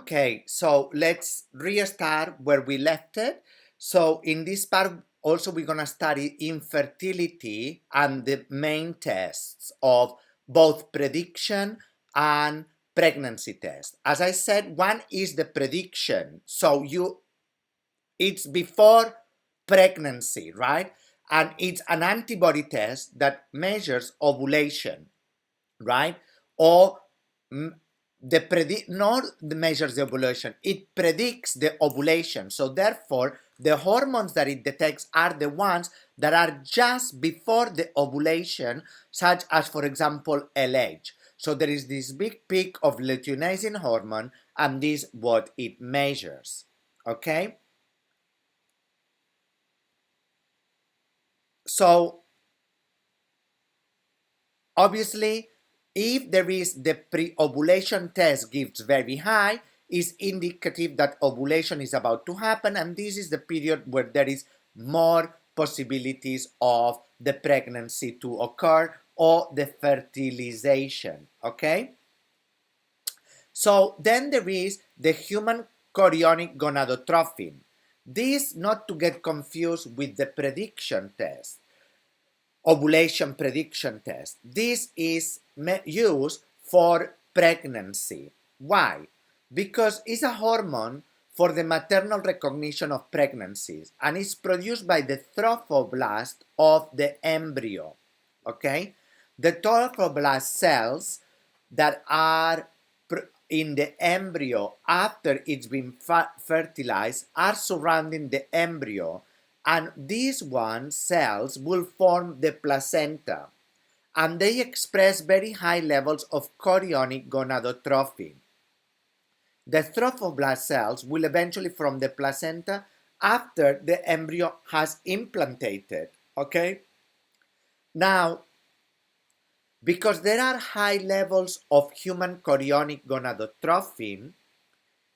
Okay, so let's restart where we left it. So in this part, also we're gonna study infertility and the main tests of both prediction and pregnancy test. As I said, one is the prediction. So it's before pregnancy, right? And it's an antibody test that measures ovulation, right? Or not measures the ovulation, it predicts the ovulation. So therefore, the hormones that it detects are the ones that are just before the ovulation, such as, for example, LH. So there is this big peak of luteinizing hormone, and this is what it measures. Okay? So obviously, if there is the pre-ovulation test gives very high, is indicative that ovulation is about to happen, and this is the period where there is more possibilities of the pregnancy to occur or the fertilization. Okay? So then there is the human chorionic gonadotrophin. This not to get confused with the prediction test, ovulation prediction test. This is used for pregnancy. Why? Because it's a hormone for the maternal recognition of pregnancies, and it's produced by the trophoblast of the embryo. Okay? The trophoblast cells that are in the embryo after it's been fertilized are surrounding the embryo, and these cells will form the placenta, and they express very high levels of chorionic gonadotrophin. The trophoblast cells will eventually form the placenta after the embryo has implanted. Okay? Now, because there are high levels of human chorionic gonadotrophin,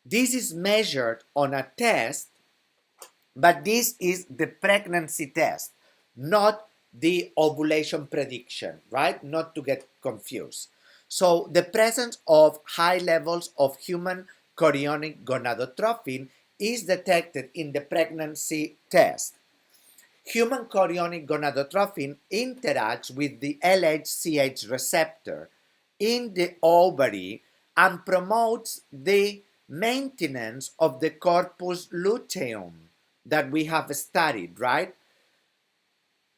this is measured on a test, but this is the pregnancy test, not the ovulation prediction, right? Not to get confused. So the presence of high levels of human chorionic gonadotrophin is detected in the pregnancy test. Human chorionic gonadotrophin interacts with the LHCH receptor in the ovary and promotes the maintenance of the corpus luteum that we have studied, right?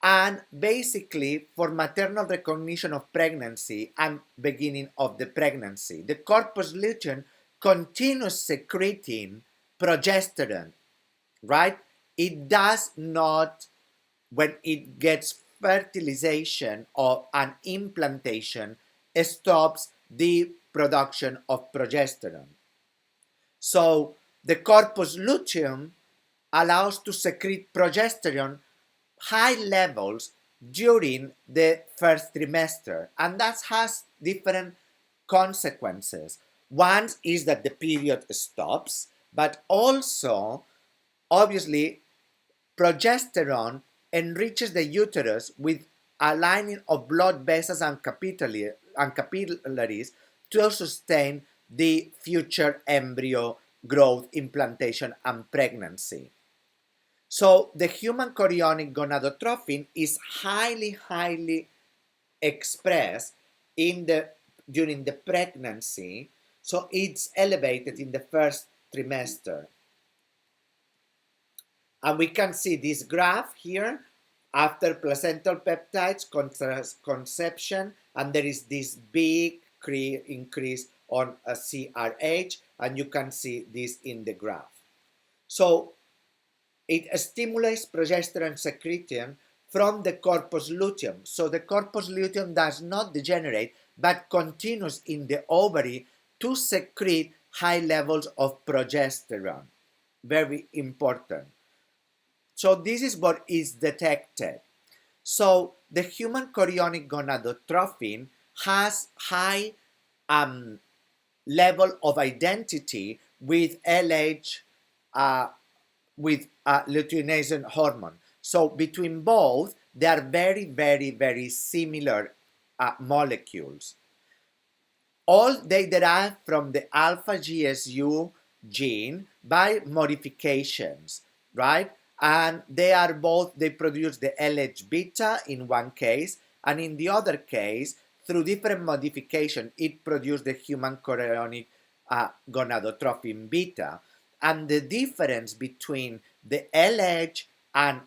And basically for maternal recognition of pregnancy and beginning of the pregnancy, the corpus luteum continues secreting progesterone, right? It does not, when it gets fertilization or an implantation, stops the production of progesterone. So the corpus luteum allows to secrete progesterone high levels during the first trimester, and that has different consequences. One is that the period stops, but also obviously progesterone enriches the uterus with a lining of blood vessels and capillaries to sustain the future embryo growth, implantation, and pregnancy. So the human chorionic gonadotrophin is highly expressed during the pregnancy, so it's elevated in the first trimester. And we can see this graph here after placental peptides conception, and there is this big increase on a CRH, and you can see this in the graph. So it stimulates progesterone secretion from the corpus luteum. So the corpus luteum does not degenerate, but continues in the ovary to secrete high levels of progesterone. Very important. So this is what is detected. So the human chorionic gonadotrophin has high level of identity with LH, with luteinizing hormone. So between both, they are very similar molecules. All they derive from the alpha GSU gene by modifications, right? And they produce the LH beta in one case, and in the other case, through different modification, it produced the human chorionic gonadotrophin beta. And the difference between the LH and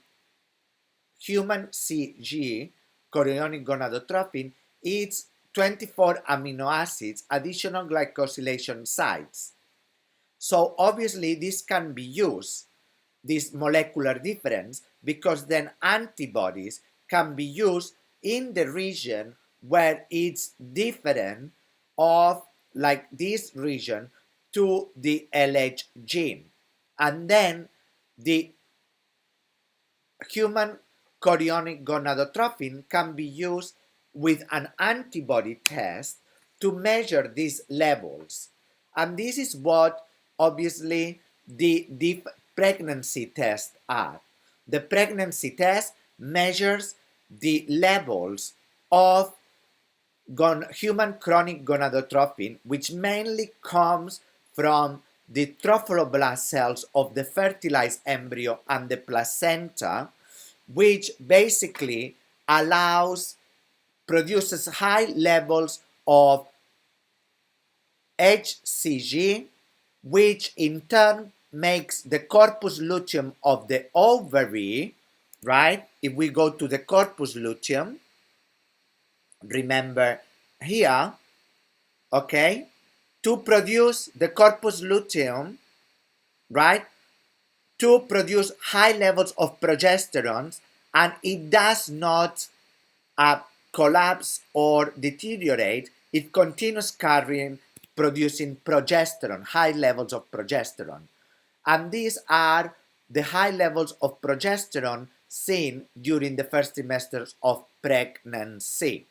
human CG, chorionic gonadotrophin, is 24 amino acids, additional glycosylation sites. So obviously this can be used, this molecular difference, because then antibodies can be used in the region where it's different of like this region to the LH gene. And then the human chorionic gonadotrophin can be used with an antibody test to measure these levels. And this is what obviously the pregnancy tests are. The pregnancy test measures the levels of human chronic gonadotrophin, which mainly comes from the trophoblast cells of the fertilized embryo and the placenta, which basically produces high levels of HCG, which in turn makes the corpus luteum of the ovary, right? If we go to the corpus luteum, remember here, okay, to produce the corpus luteum, right, to produce high levels of progesterone, and it does not collapse or deteriorate, it continues producing progesterone, high levels of progesterone. And these are the high levels of progesterone seen during the first trimesters of pregnancy.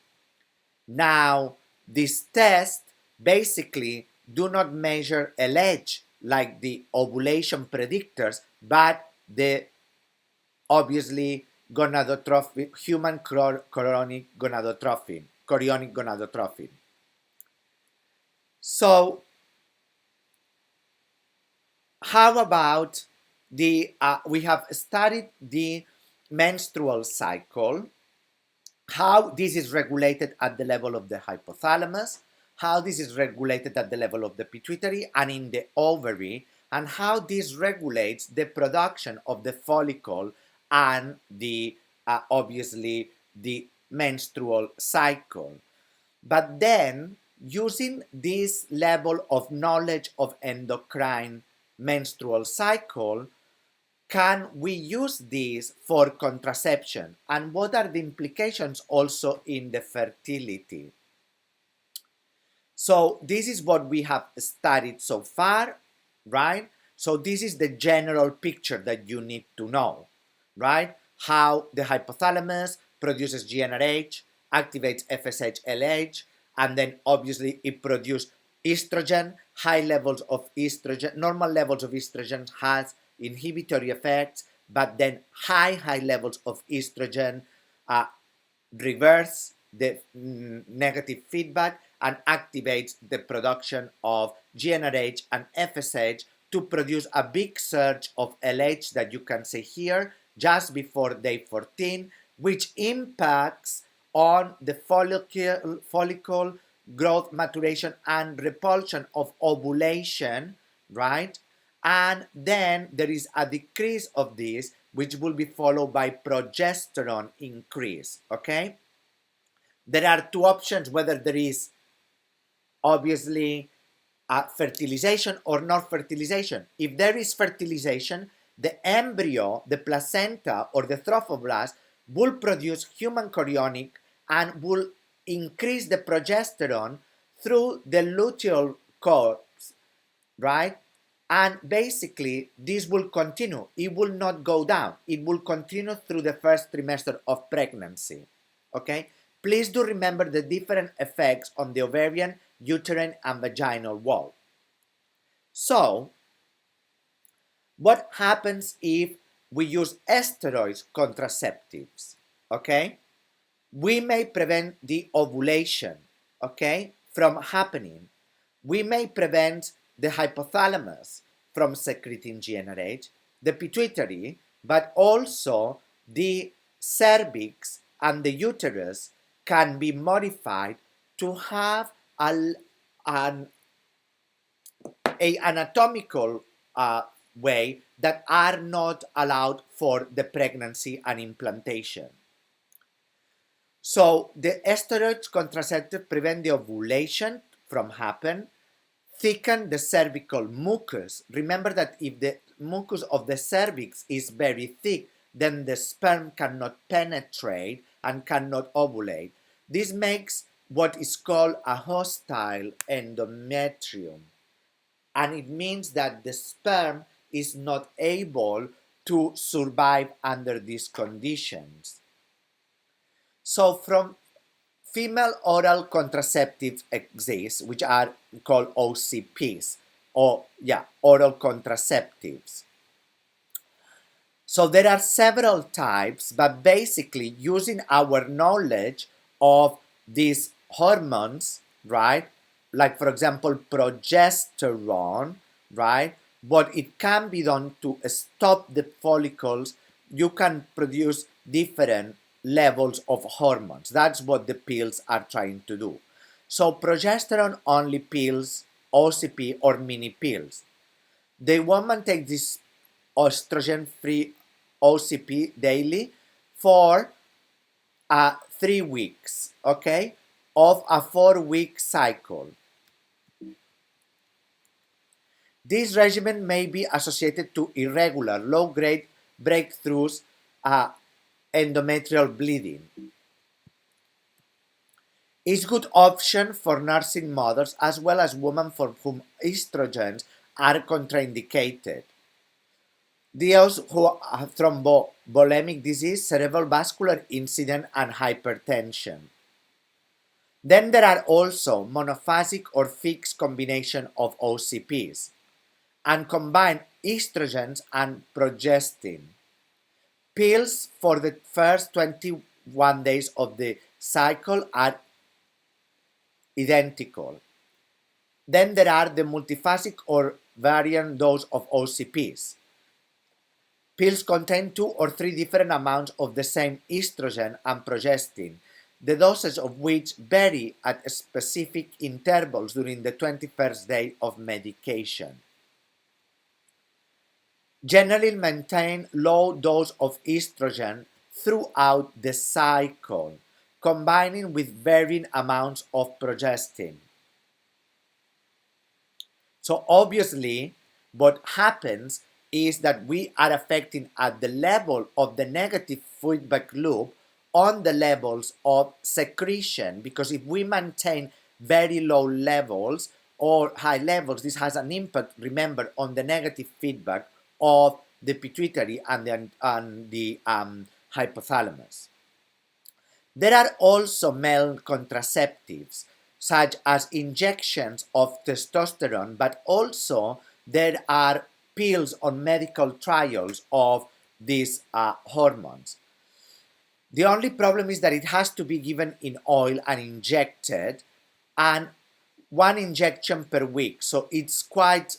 Now, this test basically do not measure LH like the ovulation predictors, but the obviously gonadotrophin, human chorionic gonadotrophin. So, how about we have studied the menstrual cycle, how this is regulated at the level of the hypothalamus, how this is regulated at the level of the pituitary and in the ovary, and how this regulates the production of the follicle and the obviously the menstrual cycle. But then, using this level of knowledge of endocrine menstrual cycle, can we use this for contraception? And what are the implications also in the fertility? So this is what we have studied so far, right? So this is the general picture that you need to know, right? How the hypothalamus produces GnRH, activates FSH-LH, and then obviously it produces estrogen. High levels of estrogen, normal levels of estrogen has inhibitory effects, but then high levels of estrogen reverse the negative feedback and activates the production of GnRH and FSH to produce a big surge of LH that you can see here just before day 14, which impacts on the follicle growth, maturation, and repulsion of ovulation, right? And then there is a decrease of this, which will be followed by progesterone increase, okay? There are two options, whether there is obviously fertilization or not fertilization. If there is fertilization, the embryo, the placenta, or the trophoblast will produce human chorionic and will increase the progesterone through the luteal corpus, right? And basically, this will continue. It will not go down. It will continue through the first trimester of pregnancy, okay? Please do remember the different effects on the ovarian, uterine, and vaginal wall. So, what happens if we use steroids contraceptives, okay? We may prevent the ovulation, okay, from happening. We may prevent the hypothalamus. from secreting GnRH, the pituitary, but also the cervix and the uterus can be modified to have an anatomical way that are not allowed for the pregnancy and implantation. So the steroids contraceptive prevent the ovulation from happen, thicken the cervical mucus. Remember that if the mucus of the cervix is very thick, then the sperm cannot penetrate and cannot ovulate. This makes what is called a hostile endometrium, and it means that the sperm is not able to survive under these conditions. So from female oral contraceptives exist, which are called OCPs, or oral contraceptives. So there are several types, but basically using our knowledge of these hormones, right? Like for example, progesterone, right? But it can be done to stop the follicles. You can produce different levels of hormones. That's what the pills are trying to do. So progesterone only pills, OCP or mini pills. The woman takes this estrogen-free OCP daily for 3 weeks, okay, of a 4-week cycle. This regimen may be associated to irregular, low-grade breakthroughs, endometrial bleeding. It's a good option for nursing mothers as well as women for whom estrogens are contraindicated. Those who have thrombovolemic disease, cerebral vascular incident, and hypertension. Then there are also monophasic or fixed combination of OCPs and combined estrogens and progestin. Pills for the first 21 days of the cycle are identical. Then there are the multiphasic or variant dose of OCPs. Pills contain 2 or 3 different amounts of the same estrogen and progestin, the doses of which vary at specific intervals during the 21st day of medication. Generally maintain low dose of estrogen throughout the cycle, combining with varying amounts of progestin. So obviously, what happens is that we are affecting at the level of the negative feedback loop on the levels of secretion, because if we maintain very low levels or high levels, this has an impact, remember, on the negative feedback of the pituitary and the hypothalamus. There are also male contraceptives, such as injections of testosterone, but also there are pills on medical trials of these hormones. The only problem is that it has to be given in oil and injected, and 1 injection per week. So it's quite,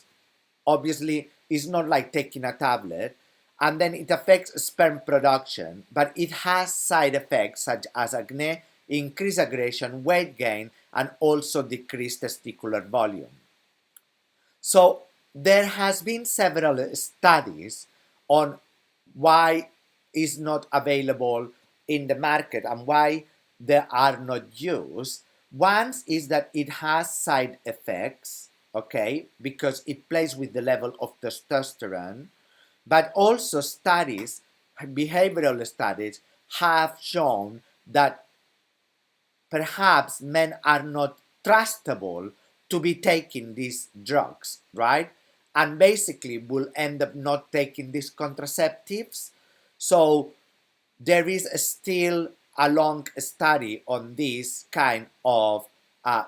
obviously, it's not like taking a tablet. And then it affects sperm production, but it has side effects such as acne, increased aggression, weight gain, and also decreased testicular volume. So there has been several studies on why it's not available in the market and why they are not used. One is that it has side effects, okay, because it plays with the level of testosterone, but also studies, behavioral studies, have shown that perhaps men are not trustable to be taking these drugs, right? And basically will end up not taking these contraceptives. So there is still a long study on this kind of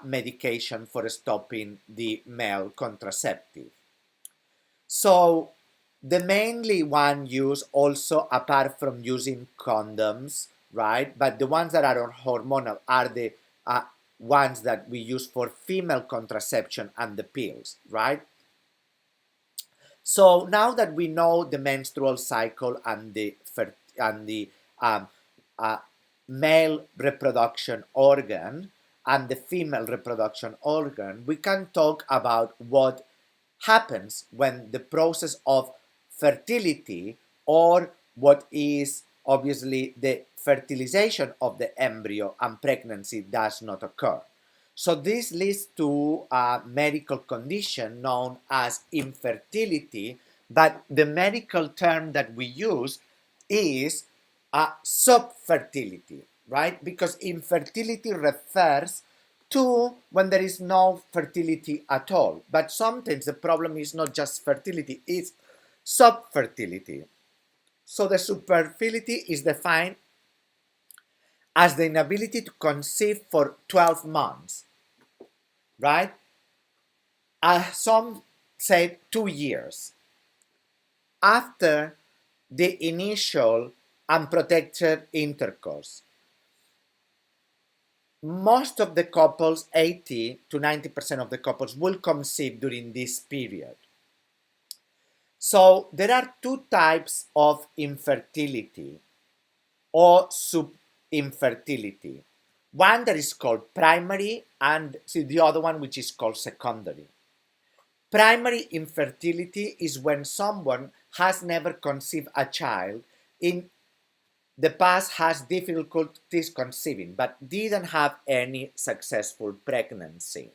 medication for stopping the male contraceptive. So the mainly one used also, apart from using condoms, right? But the ones that are hormonal are the ones that we use for female contraception and the pills, right? So now that we know the menstrual cycle and the um, uh, male reproduction organ and the female reproduction organ, we can talk about what happens when the process of fertility, or what is obviously the fertilization of the embryo and pregnancy, does not occur. So this leads to a medical condition known as infertility, but the medical term that we use is subfertility, right? Because infertility refers to when there is no fertility at all. But sometimes the problem is not just fertility, it's subfertility. So the subfertility is defined as the inability to conceive for 12 months, right? Some say 2 years after the initial unprotected intercourse. Most of the couples, 80 to 90% of the couples, will conceive during this period. So there are two types of infertility or subinfertility. One that is called primary, and the other one which is called secondary. Primary infertility is when someone has never conceived a child, in the past has difficulties conceiving, but didn't have any successful pregnancy.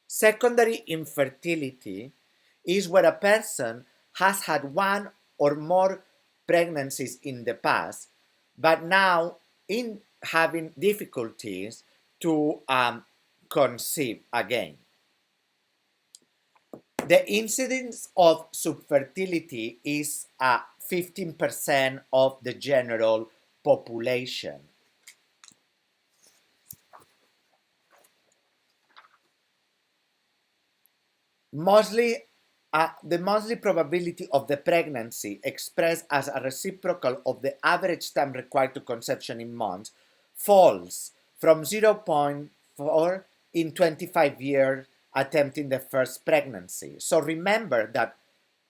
Secondary infertility is where a person has had one or more pregnancies in the past, but now in having difficulties to conceive again. The incidence of subfertility is 15% of the general population. The monthly probability of the pregnancy, expressed as a reciprocal of the average time required to conception in months, falls from 0.4 in 25 years attempting the first pregnancy. So remember that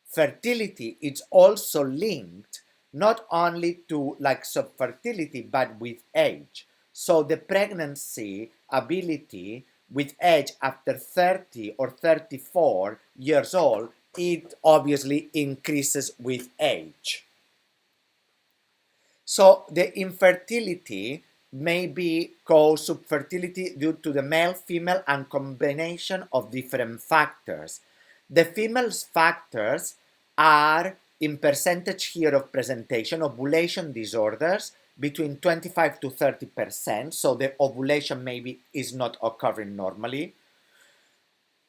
fertility is also linked not only to like subfertility but with age. So the pregnancy ability with age after 30 or 34 years old, it obviously increases with age. So the infertility may be called subfertility due to the male, female, and combination of different factors. The female's factors are in percentage here of presentation: ovulation disorders between 25 to 30%, so the ovulation maybe is not occurring normally.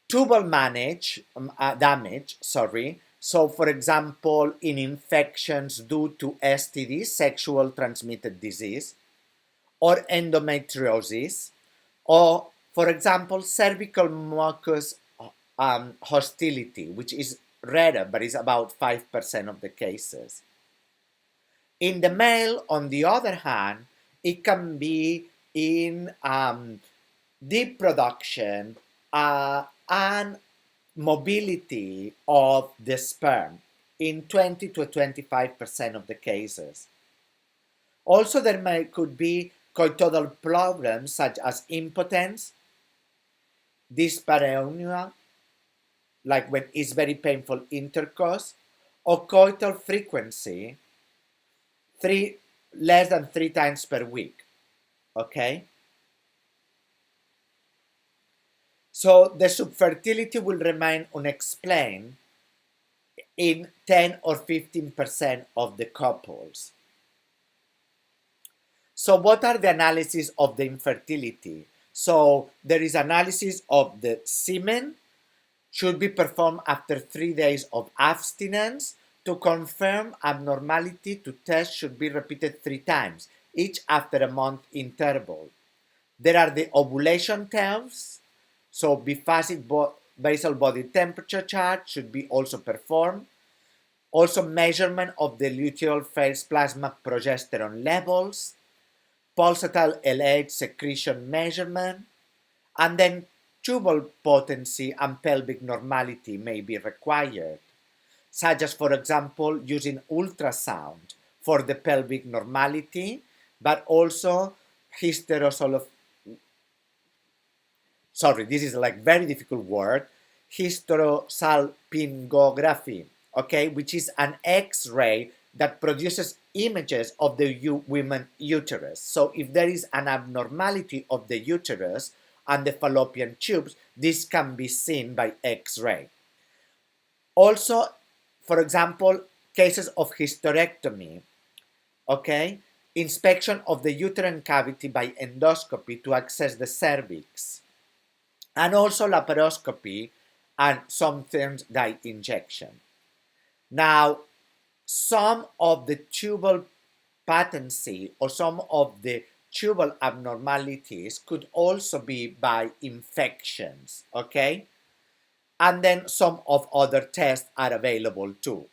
Tubal damage, so for example in infections due to STD, sexual transmitted disease, or endometriosis, or for example cervical mucus hostility, which is rarer but is about 5% of the cases. In the male, on the other hand, it can be in deep production and mobility of the sperm in 20 to 25% of the cases. Also, could be coital problems such as impotence, dyspareunia, like when it's very painful intercourse, or coital frequency, less than 3 times per week. Okay? So the subfertility will remain unexplained in 10 or 15% of the couples. So what are the analyses of the infertility? So there is analysis of the semen, should be performed after 3 days of abstinence. To confirm abnormality, to test should be repeated 3 times, each after a month interval. There are the ovulation tests, so biphasic basal body temperature chart should be also performed. Also measurement of the luteal phase plasma progesterone levels, pulsatile LH secretion measurement, and then tubal potency and pelvic normality may be required. such as, for example, using ultrasound for the pelvic normality, but also hysterosalpingography. Sorry, this is like very difficult word. Hysterosalpingography, okay, which is an X-ray that produces images of the women uterus. So if there is an abnormality of the uterus and the fallopian tubes, this can be seen by X-ray. Also, for example, cases of hysterectomy, okay, inspection of the uterine cavity by endoscopy to access the cervix, and also laparoscopy and sometimes dye injection. Now, some of the tubal patency or some of the tubal abnormalities could also be by infections, okay? And then some of other tests are available too.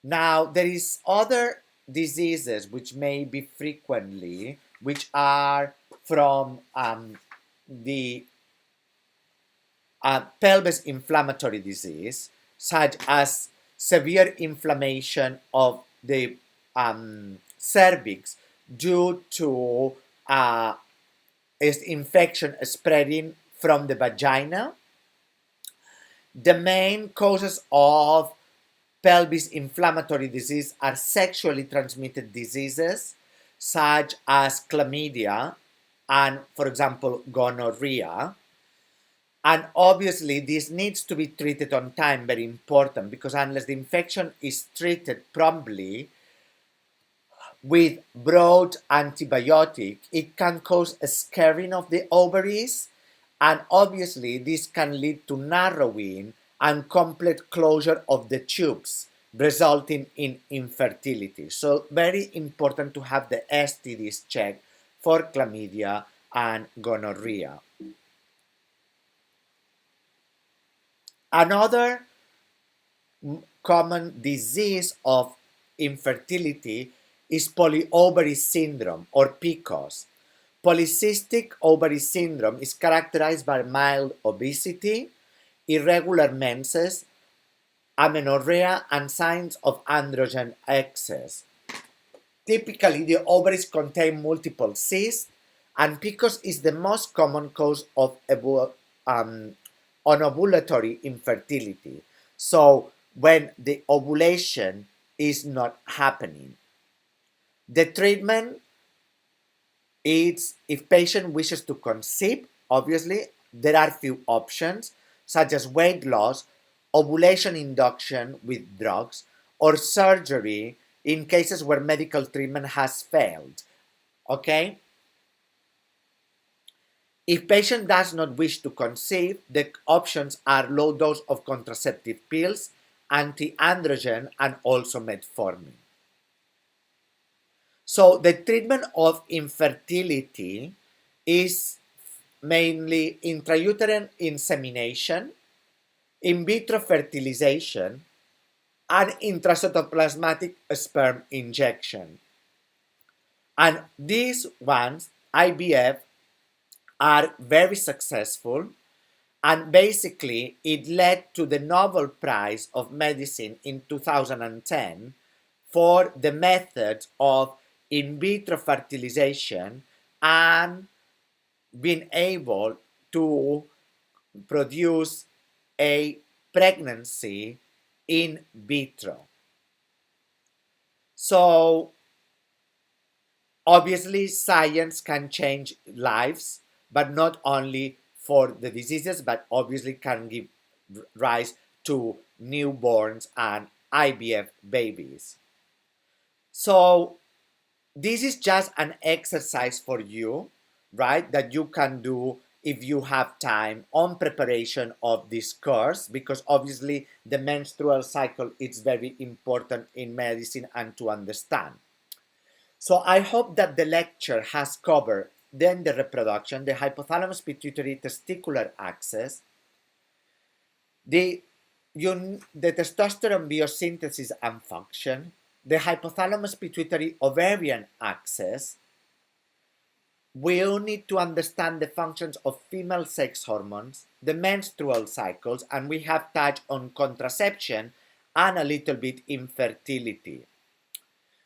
Now, there is other diseases which may be frequently, which are from the pelvis inflammatory disease, such as severe inflammation of the cervix due to infection spreading from the vagina. The main causes of pelvis inflammatory disease are sexually transmitted diseases such as chlamydia and, for example, gonorrhea. And obviously, this needs to be treated on time, very important, because unless the infection is treated promptly with broad antibiotic, it can cause a scarring of the ovaries, and obviously this can lead to narrowing and complete closure of the tubes, resulting in infertility. So very important to have the STDs checked for chlamydia and gonorrhea. Another common disease of infertility is polyovary syndrome or PCOS. Polycystic ovary syndrome is characterized by mild obesity, irregular menses, amenorrhea, and signs of androgen excess. Typically, the ovaries contain multiple cysts, and PCOS is the most common cause of anovulatory infertility. So, when the ovulation is not happening. The treatment is, if patient wishes to conceive, obviously, there are few options, such as weight loss, ovulation induction with drugs, or surgery in cases where medical treatment has failed. Okay? If patient does not wish to conceive, the options are low dose of contraceptive pills, anti-androgen, and also metformin. So the treatment of infertility is mainly intrauterine insemination, in vitro fertilization, and intracytoplasmatic sperm injection. And these ones, IVF, are very successful, and basically it led to the Nobel Prize of Medicine in 2010 for the method of in vitro fertilization and being able to produce a pregnancy in vitro. So obviously science can change lives, but not only for the diseases, but obviously can give rise to newborns and IVF babies. So this is just an exercise for you, right, that you can do if you have time on preparation of this course, because obviously the menstrual cycle is very important in medicine and to understand. So I hope that the lecture has covered then the reproduction, the hypothalamus pituitary testicular axis, the testosterone biosynthesis and function, the hypothalamus pituitary ovarian axis. We need to understand the functions of female sex hormones, the menstrual cycles, and we have touched on contraception and a little bit infertility.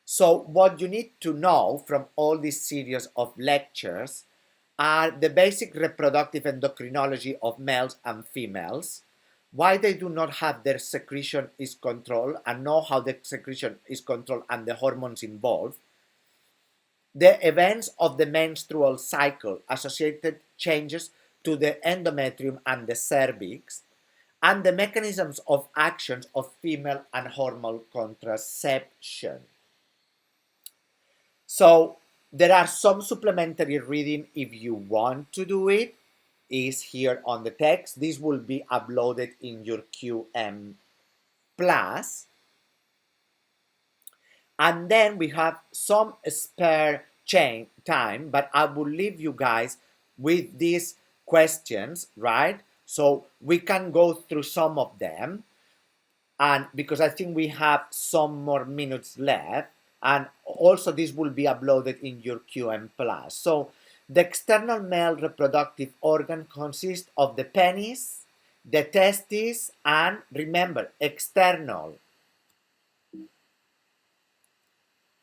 So what you need to know from all this series of lectures are the basic reproductive endocrinology of males and females, why they do not have their secretion is controlled and know how the secretion is controlled and the hormones involved, the events of the menstrual cycle, associated changes to the endometrium and the cervix, and the mechanisms of actions of female and hormonal contraception. So there are some supplementary reading if you want to do it, is here on the text. This will be uploaded in your QM plus. And then we have some spare time, but I will leave you guys with these questions, right? So we can go through some of them, and because I think we have some more minutes left, and also this will be uploaded in your QM plus. So the external male reproductive organ consists of the penis, the testes, and remember, external.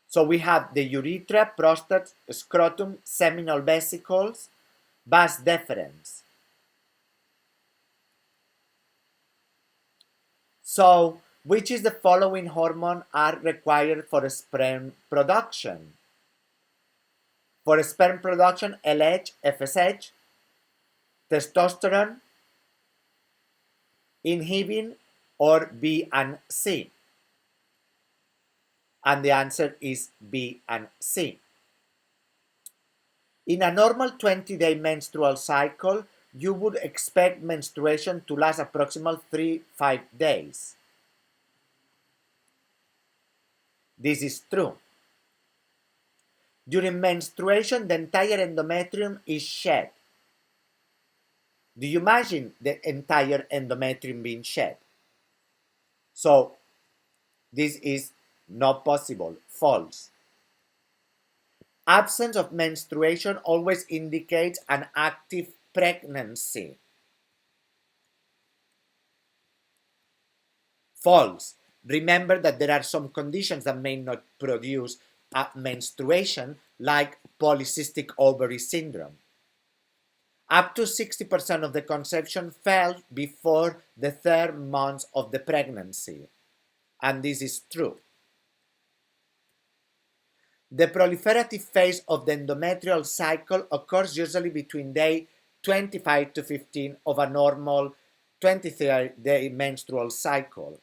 So we have the urethra, prostate, scrotum, seminal vesicles, vas deferens. So, which is the following hormone are required for sperm production? For sperm production, LH, FSH, testosterone, inhibin, or B and C? And the answer is B and C. In a normal 20-day menstrual cycle, you would expect menstruation to last approximately 3-5 days. This is true. During menstruation, the entire endometrium is shed. Do you imagine the entire endometrium being shed? So, this is not possible. False. Absence of menstruation always indicates an active pregnancy. False. Remember that there are some conditions that may not produce menstruation, like polycystic ovary syndrome. Up to 60% of the conception fell before the 3rd month of the pregnancy, and this is true. The proliferative phase of the endometrial cycle occurs usually between day 25 to 15 of a normal 23-day menstrual cycle.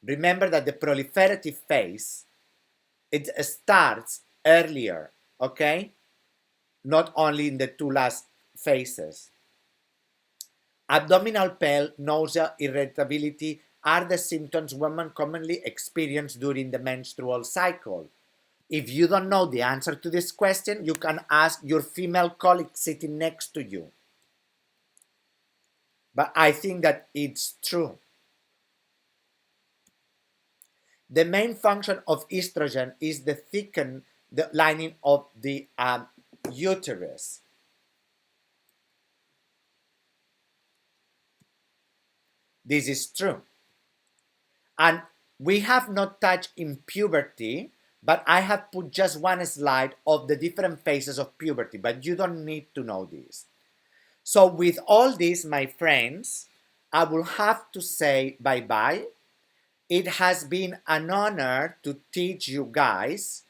Remember that the proliferative phase, it starts earlier, okay? Not only in the 2 last phases. Abdominal pain, nausea, irritability are the symptoms women commonly experience during the menstrual cycle. If you don't know the answer to this question, you can ask your female colleague sitting next to you. But I think that it's true. The main function of estrogen is to thicken the lining of the uterus. This is true. And we have not touched in puberty, but I have put just one slide of the different phases of puberty, but you don't need to know this. So with all this, my friends, I will have to say bye-bye. It has been an honor to teach you guys.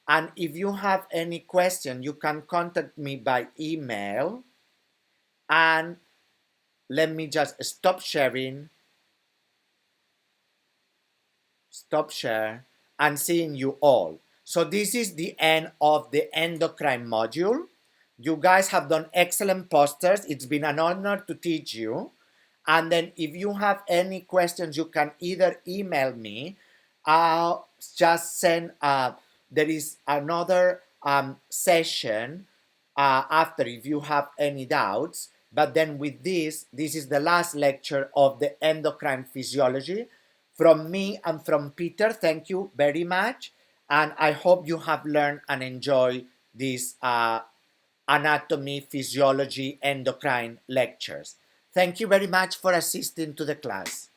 And if you have any question, you can contact me by email. And let me just stop sharing. Stop share and seeing you all. So this is the end of the endocrine module. You guys have done excellent posters. It's been an honor to teach you. And then if you have any questions, you can either email me, just send, there is another session after if you have any doubts. But then with this is the last lecture of the endocrine physiology. From me and from Peter, thank you very much. And I hope you have learned and enjoyed these anatomy, physiology, endocrine lectures. Thank you very much for assisting to the class.